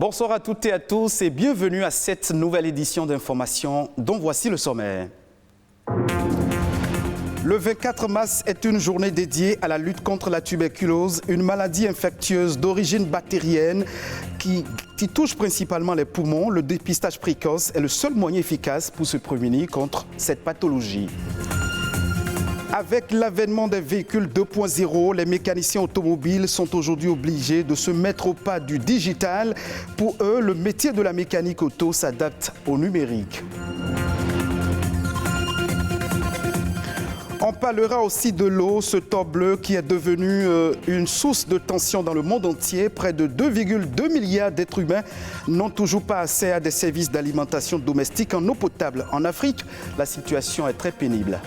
Bonsoir à toutes et à tous et bienvenue à cette nouvelle édition d'Information dont voici le sommaire. Le 24 mars est une journée dédiée à la lutte contre la tuberculose, une maladie infectieuse d'origine bactérienne qui touche principalement les poumons. Le dépistage précoce est le seul moyen efficace pour se prémunir contre cette pathologie. Avec l'avènement des véhicules 2.0, les mécaniciens automobiles sont aujourd'hui obligés de se mettre au pas du digital. Pour eux, le métier de la mécanique auto s'adapte au numérique. On parlera aussi de l'eau, ce temps bleu qui est devenu une source de tension dans le monde entier. Près de 2,2 milliards d'êtres humains n'ont toujours pas accès à des services d'alimentation domestique en eau potable. En Afrique, la situation est très pénible.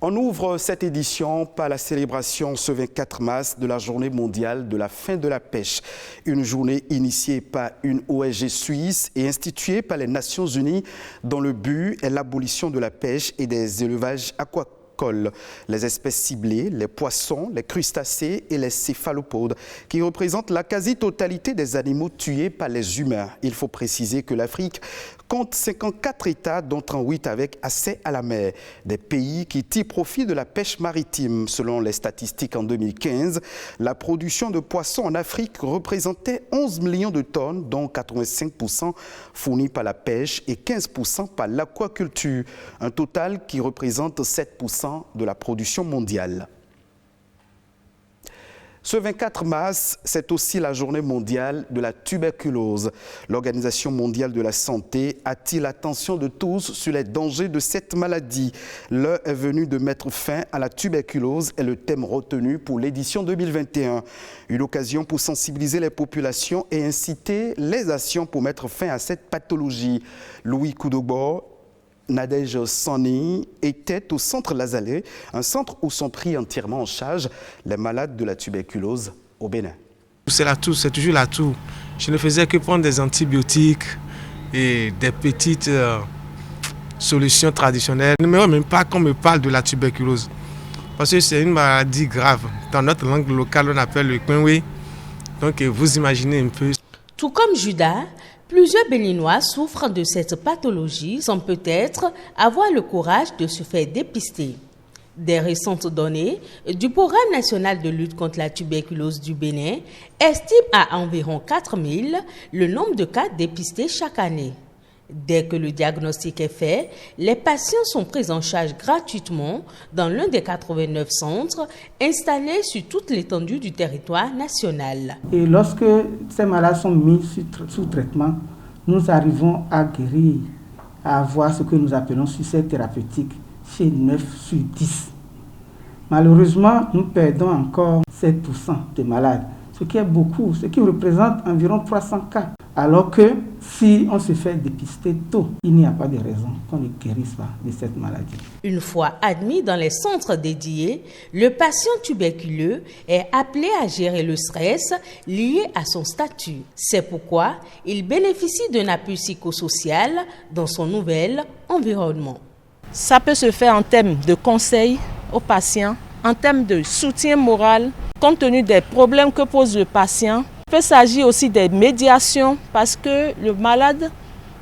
On ouvre cette édition par la célébration ce 24 mars de la journée mondiale de la fin de la pêche. Une journée initiée par une ONG suisse et instituée par les Nations Unies dont le but est l'abolition de la pêche et des élevages aquacoles. Les espèces ciblées, les poissons, les crustacés et les céphalopodes, qui représentent la quasi-totalité des animaux tués par les humains. Il faut préciser que l'Afrique compte 54 États, dont 38 avec accès à la mer. Des pays qui tirent profit de la pêche maritime. Selon les statistiques en 2015, la production de poissons en Afrique représentait 11 millions de tonnes, dont 85% fournis par la pêche et 15% par l'aquaculture. Un total qui représente 7% de la production mondiale. Ce 24 mars, c'est aussi la journée mondiale de la tuberculose. L'Organisation mondiale de la santé attire l'attention de tous sur les dangers de cette maladie. L'heure est venue de mettre fin à la tuberculose est le thème retenu pour l'édition 2021. Une occasion pour sensibiliser les populations et inciter les actions pour mettre fin à cette pathologie. Louis Koudogbo, Nadège Sani était au centre Lazalais, un centre où sont pris entièrement en charge les malades de la tuberculose au Bénin. C'est l'atout, c'est toujours l'atout. Je ne faisais que prendre des antibiotiques et des petites solutions traditionnelles. Je ne me même pas qu'on me parle de la tuberculose. Parce que c'est une maladie grave. Dans notre langue locale, on appelle le quinoué. Donc vous imaginez un peu. Tout comme Judas, plusieurs Béninois souffrent de cette pathologie sans peut-être avoir le courage de se faire dépister. Des récentes données du Programme national de lutte contre la tuberculose du Bénin estiment à environ 4000 le nombre de cas dépistés chaque année. Dès que le diagnostic est fait, les patients sont pris en charge gratuitement dans l'un des 89 centres installés sur toute l'étendue du territoire national. Et lorsque ces malades sont mis sous traitement, nous arrivons à guérir, à avoir ce que nous appelons succès thérapeutique chez 9 sur 10. Malheureusement, nous perdons encore 7% des malades, ce qui est beaucoup, ce qui représente environ 300 cas. Alors que si on se fait dépister tôt, il n'y a pas de raison qu'on ne guérisse pas de cette maladie. Une fois admis dans les centres dédiés, le patient tuberculeux est appelé à gérer le stress lié à son statut. C'est pourquoi il bénéficie d'un appui psychosocial dans son nouvel environnement. Ça peut se faire en termes de conseils aux patients, en termes de soutien moral, compte tenu des problèmes que pose le patient. Il peut s'agir aussi des médiations parce que le malade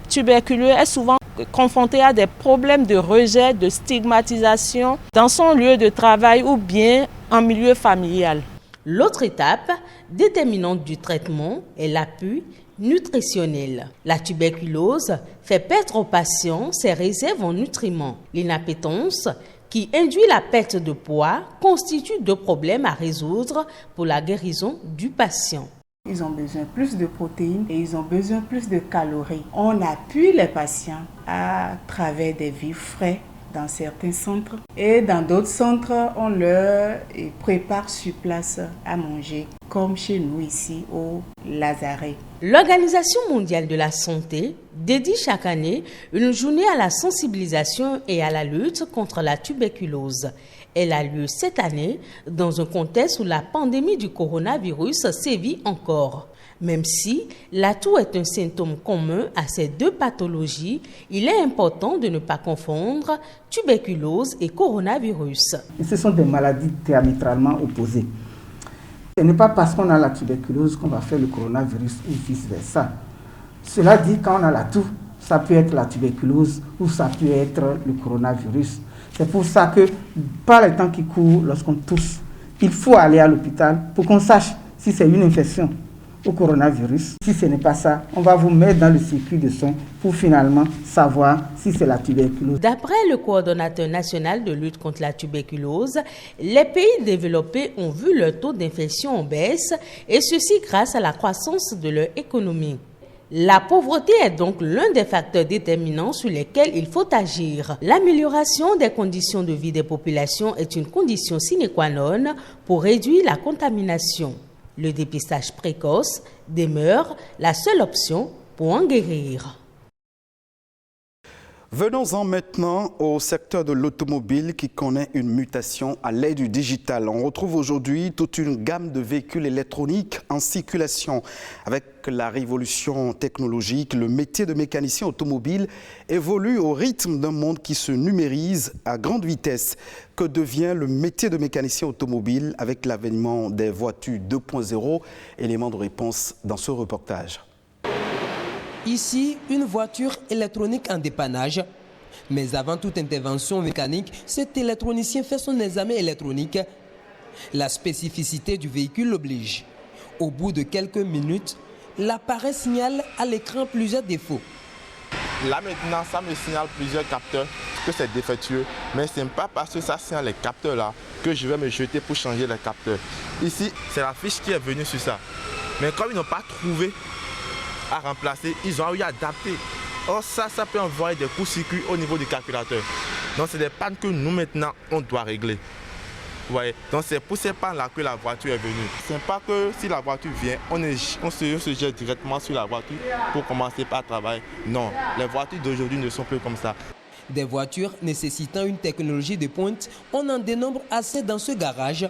tuberculeux est souvent confronté à des problèmes de rejet, de stigmatisation dans son lieu de travail ou bien en milieu familial. L'autre étape déterminante du traitement est l'appui nutritionnel. La tuberculose fait perdre aux patients ses réserves en nutriments. L'inappétence, qui induit la perte de poids, constitue deux problèmes à résoudre pour la guérison du patient. Ils ont besoin plus de protéines et ils ont besoin plus de calories. On appuie les patients à travers des vivres frais dans certains centres et dans d'autres centres, on leur prépare sur place à manger, comme chez nous ici au Lazaret. L'Organisation mondiale de la santé dédie chaque année une journée à la sensibilisation et à la lutte contre la tuberculose. Elle a lieu cette année dans un contexte où la pandémie du coronavirus sévit encore. Même si la toux est un symptôme commun à ces deux pathologies, il est important de ne pas confondre tuberculose et coronavirus. Et ce sont des maladies diamétralement opposées. Ce n'est pas parce qu'on a la tuberculose qu'on va faire le coronavirus ou vice-versa. Cela dit, quand on a la toux, ça peut être la tuberculose ou ça peut être le coronavirus. C'est pour ça que, par les temps qui courent, lorsqu'on tousse, il faut aller à l'hôpital pour qu'on sache si c'est une infection au coronavirus. Si ce n'est pas ça, on va vous mettre dans le circuit de soins pour finalement savoir si c'est la tuberculose. D'après le coordonnateur national de lutte contre la tuberculose, les pays développés ont vu leur taux d'infection en baisse, et ceci grâce à la croissance de leur économie. La pauvreté est donc l'un des facteurs déterminants sur lesquels il faut agir. L'amélioration des conditions de vie des populations est une condition sine qua non pour réduire la contamination. Le dépistage précoce demeure la seule option pour en guérir. Venons-en maintenant au secteur de l'automobile qui connaît une mutation à l'ère du digital. On retrouve aujourd'hui toute une gamme de véhicules électroniques en circulation. Avec la révolution technologique, le métier de mécanicien automobile évolue au rythme d'un monde qui se numérise à grande vitesse. Que devient le métier de mécanicien automobile avec l'avènement des voitures 2.0? Élément de réponse dans ce reportage. Ici, une voiture électronique en dépannage. Mais avant toute intervention mécanique, cet électronicien fait son examen électronique. La spécificité du véhicule l'oblige. Au bout de quelques minutes, l'appareil signale à l'écran plusieurs défauts. Là maintenant, ça me signale plusieurs capteurs que c'est défectueux. Mais ce n'est pas parce que ça signale les capteurs là que je vais me jeter pour changer les capteurs. Ici, c'est la fiche qui est venue sur ça. Mais comme ils n'ont pas trouvé à remplacer, ils ont eu à adapter. Or ça peut envoyer des courts-circuits au niveau du calculateur. Donc c'est des pannes que nous maintenant on doit régler. Vous voyez? Donc c'est pour ces pannes-là que la voiture est venue. Ce n'est pas que si la voiture vient, on se jette directement sur la voiture pour commencer par travailler. Non, les voitures d'aujourd'hui ne sont plus comme ça. Des voitures nécessitant une technologie de pointe, on en dénombre assez dans ce garage.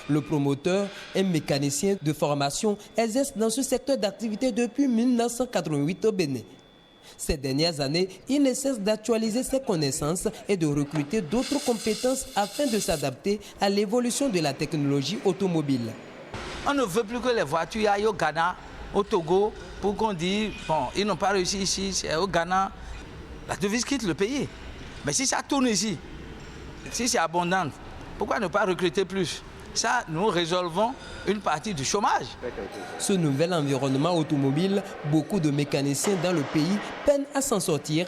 Le promoteur, un mécanicien de formation, exerce dans ce secteur d'activité depuis 1988 au Bénin. Ces dernières années, il ne cesse d'actualiser ses connaissances et de recruter d'autres compétences afin de s'adapter à l'évolution de la technologie automobile. On ne veut plus que les voitures aillent au Ghana, au Togo, pour qu'on dise, bon, ils n'ont pas réussi ici, c'est au Ghana. La devise quitte le pays. Mais si ça tourne ici, si c'est abondant, pourquoi ne pas recruter plus? Ça, nous résolvons une partie du chômage. Ce nouvel environnement automobile, beaucoup de mécaniciens dans le pays peinent à s'en sortir.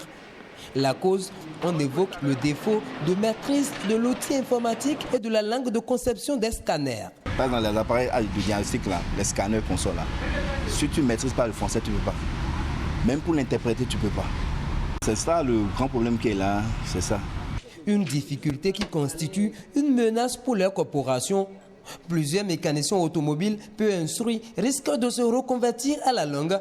La cause, on évoque le défaut de maîtrise de l'outil informatique et de la langue de conception des scanners. Par exemple, les appareils de diagnostic, là, les scanners consoles, là, si tu ne maîtrises pas le français, tu ne peux pas. Même pour l'interpréter, tu ne peux pas. C'est ça le grand problème qui est là, c'est ça. Une difficulté qui constitue une menace pour leur corporation. Plusieurs mécaniciens automobiles peu instruits risquent de se reconvertir à la longue.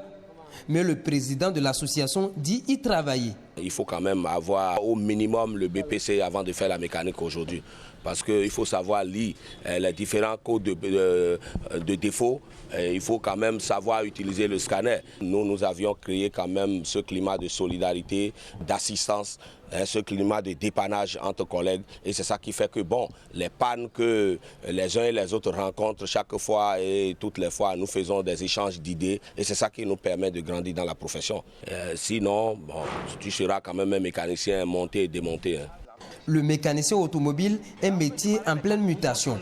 Mais le président de l'association dit y travailler. Il faut quand même avoir au minimum le BPC avant de faire la mécanique aujourd'hui. Parce qu'il faut savoir lire les différents codes de défaut. Il faut quand même savoir utiliser le scanner. Nous avions créé quand même ce climat de solidarité, d'assistance, ce climat de dépannage entre collègues. Et c'est ça qui fait que bon, les pannes que les uns et les autres rencontrent chaque fois et toutes les fois, nous faisons des échanges d'idées. Et c'est ça qui nous permet de grandir dans la profession. Sinon, bon, tu seras quand même un mécanicien monté et démonté. Le mécanicien automobile est un métier en pleine mutation.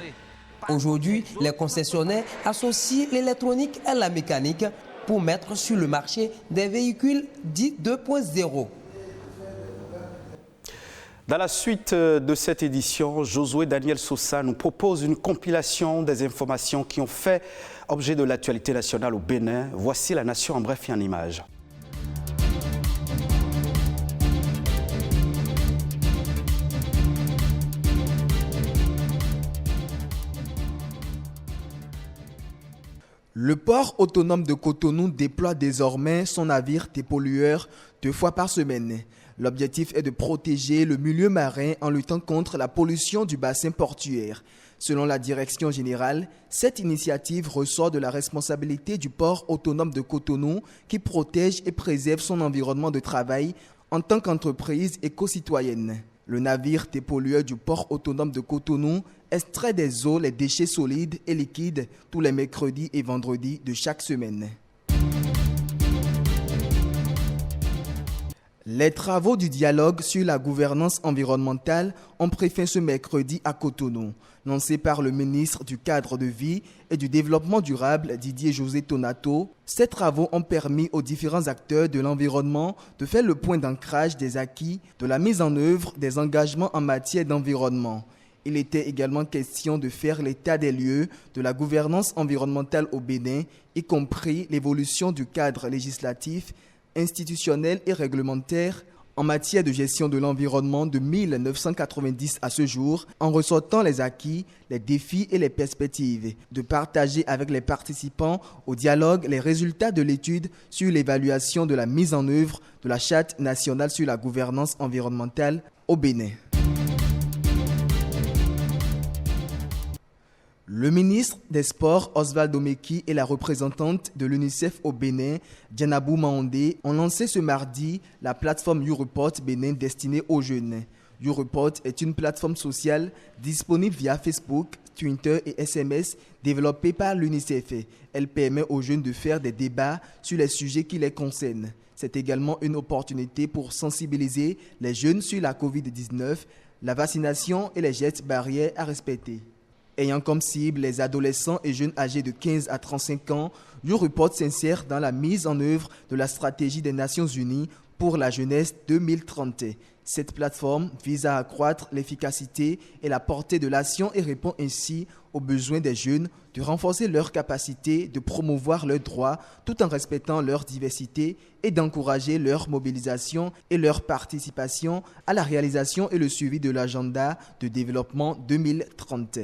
Aujourd'hui, les concessionnaires associent l'électronique à la mécanique pour mettre sur le marché des véhicules dits 2.0. Dans la suite de cette édition, Josué Daniel Sosa nous propose une compilation des informations qui ont fait objet de l'actualité nationale au Bénin. Voici la nation en bref et en images. Le port autonome de Cotonou déploie désormais son navire dépollueur 2 fois par semaine. L'objectif est de protéger le milieu marin en luttant contre la pollution du bassin portuaire. Selon la direction générale, cette initiative ressort de la responsabilité du port autonome de Cotonou qui protège et préserve son environnement de travail en tant qu'entreprise éco-citoyenne. Le navire dépollueur du port autonome de Cotonou extrait des eaux les déchets solides et liquides tous les mercredis et vendredis de chaque semaine. Les travaux du dialogue sur la gouvernance environnementale ont pris fin ce mercredi à Cotonou. Lancé par le ministre du Cadre de vie et du Développement durable, Didier José Tonato, ces travaux ont permis aux différents acteurs de l'environnement de faire le point d'ancrage des acquis de la mise en œuvre des engagements en matière d'environnement. Il était également question de faire l'état des lieux de la gouvernance environnementale au Bénin, y compris l'évolution du cadre législatif, institutionnel et réglementaire en matière de gestion de l'environnement de 1990 à ce jour, en ressortant les acquis, les défis et les perspectives, de partager avec les participants au dialogue les résultats de l'étude sur l'évaluation de la mise en œuvre de la Charte nationale sur la gouvernance environnementale au Bénin. Le ministre des Sports, Oswald Omeki, et la représentante de l'UNICEF au Bénin, Djanabou Maondé, ont lancé ce mardi la plateforme YouReport Bénin destinée aux jeunes. YouReport est une plateforme sociale disponible via Facebook, Twitter et SMS développée par l'UNICEF. Elle permet aux jeunes de faire des débats sur les sujets qui les concernent. C'est également une opportunité pour sensibiliser les jeunes sur la Covid-19, la vaccination et les gestes barrières à respecter. Ayant comme cible les adolescents et jeunes âgés de 15 à 35 ans, YouReport s'insère dans la mise en œuvre de la stratégie des Nations Unies pour la jeunesse 2030. Cette plateforme vise à accroître l'efficacité et la portée de l'action et répond ainsi aux besoins des jeunes de renforcer leur capacité de promouvoir leurs droits tout en respectant leur diversité et d'encourager leur mobilisation et leur participation à la réalisation et le suivi de l'agenda de développement 2030.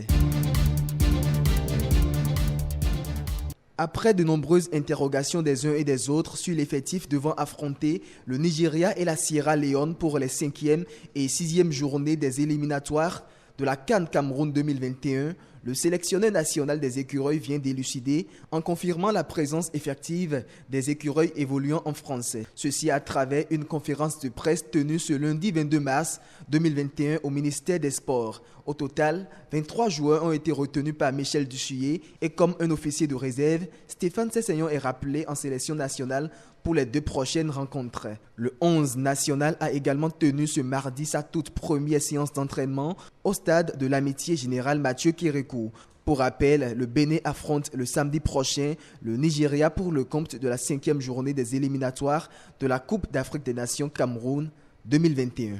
Après de nombreuses interrogations des uns et des autres sur l'effectif devant affronter le Nigeria et la Sierra Leone pour les 5e et 6e journées des éliminatoires de la CAN Cameroun 2021, le sélectionneur national des écureuils vient d'élucider en confirmant la présence effective des écureuils évoluant en français. Ceci à travers une conférence de presse tenue ce lundi 22 mars 2021 au ministère des Sports. Au total, 23 joueurs ont été retenus par Michel Dussuyer et comme un officier de réserve, Stéphane Sessegnon est rappelé en sélection nationale pour les 2 prochaines rencontres. Le 11 national a également tenu ce mardi sa toute première séance d'entraînement au stade de l'Amitié Générale Mathieu Kérékou. Pour rappel, le Bénin affronte le samedi prochain le Nigeria pour le compte de la 5e journée des éliminatoires de la Coupe d'Afrique des Nations Cameroun 2021.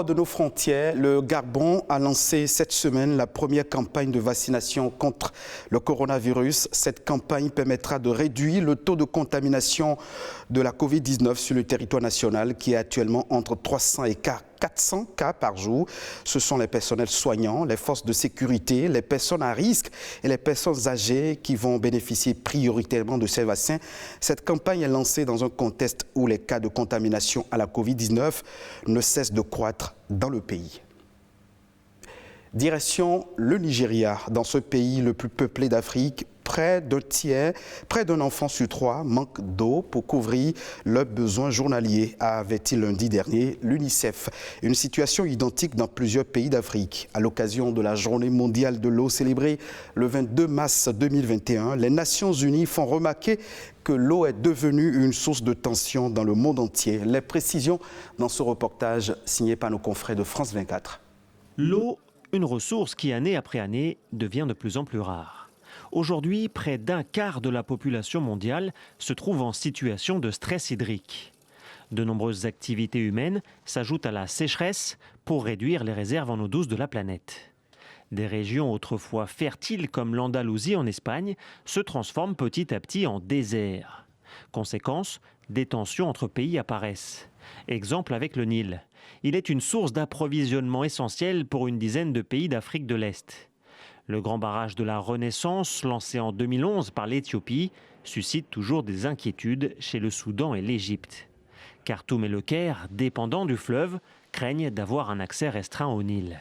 De nos frontières, le Gabon a lancé cette semaine la première campagne de vaccination contre le coronavirus. Cette campagne permettra de réduire le taux de contamination de la Covid-19 sur le territoire national qui est actuellement entre 300 et 400 cas par jour. Ce sont les personnels soignants, les forces de sécurité, les personnes à risque et les personnes âgées qui vont bénéficier prioritairement de ces vaccins. Cette campagne est lancée dans un contexte où les cas de contamination à la Covid-19 ne cessent de croître dans le pays. Direction le Nigeria. Dans ce pays le plus peuplé d'Afrique, près d'un enfant sur 3 manque d'eau pour couvrir leurs besoins journaliers, a averti lundi dernier l'UNICEF. Une situation identique dans plusieurs pays d'Afrique. À l'occasion de la Journée mondiale de l'eau célébrée le 22 mars 2021, les Nations Unies font remarquer que l'eau est devenue une source de tension dans le monde entier. Les précisions dans ce reportage signé par nos confrères de France 24. L'eau, une ressource qui, année après année, devient de plus en plus rare. Aujourd'hui, près d'un quart de la population mondiale se trouve en situation de stress hydrique. De nombreuses activités humaines s'ajoutent à la sécheresse pour réduire les réserves en eau douce de la planète. Des régions autrefois fertiles comme l'Andalousie en Espagne se transforment petit à petit en désert. Conséquence, des tensions entre pays apparaissent. Exemple avec le Nil. Il est une source d'approvisionnement essentielle pour une dizaine de pays d'Afrique de l'Est. Le grand barrage de la Renaissance, lancé en 2011 par l'Éthiopie, suscite toujours des inquiétudes chez le Soudan et l'Égypte. Khartoum et le Caire, dépendants du fleuve, craignent d'avoir un accès restreint au Nil.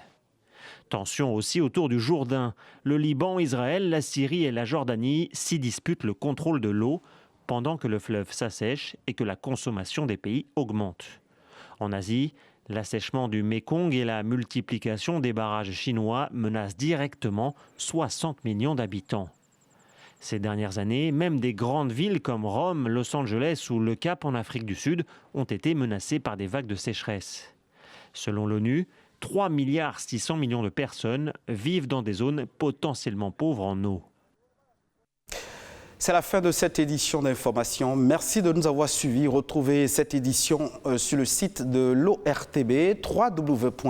Tension aussi autour du Jourdain. Le Liban, Israël, la Syrie et la Jordanie s'y disputent le contrôle de l'eau pendant que le fleuve s'assèche et que la consommation des pays augmente. En Asie, l'assèchement du Mékong et la multiplication des barrages chinois menacent directement 60 millions d'habitants. Ces dernières années, même des grandes villes comme Rome, Los Angeles ou Le Cap en Afrique du Sud ont été menacées par des vagues de sécheresse. Selon l'ONU, 3,6 milliards de personnes vivent dans des zones potentiellement pauvres en eau. C'est la fin de cette édition d'information. Merci de nous avoir suivis. Retrouvez cette édition sur le site de l'ORTB, www.ortb.bj.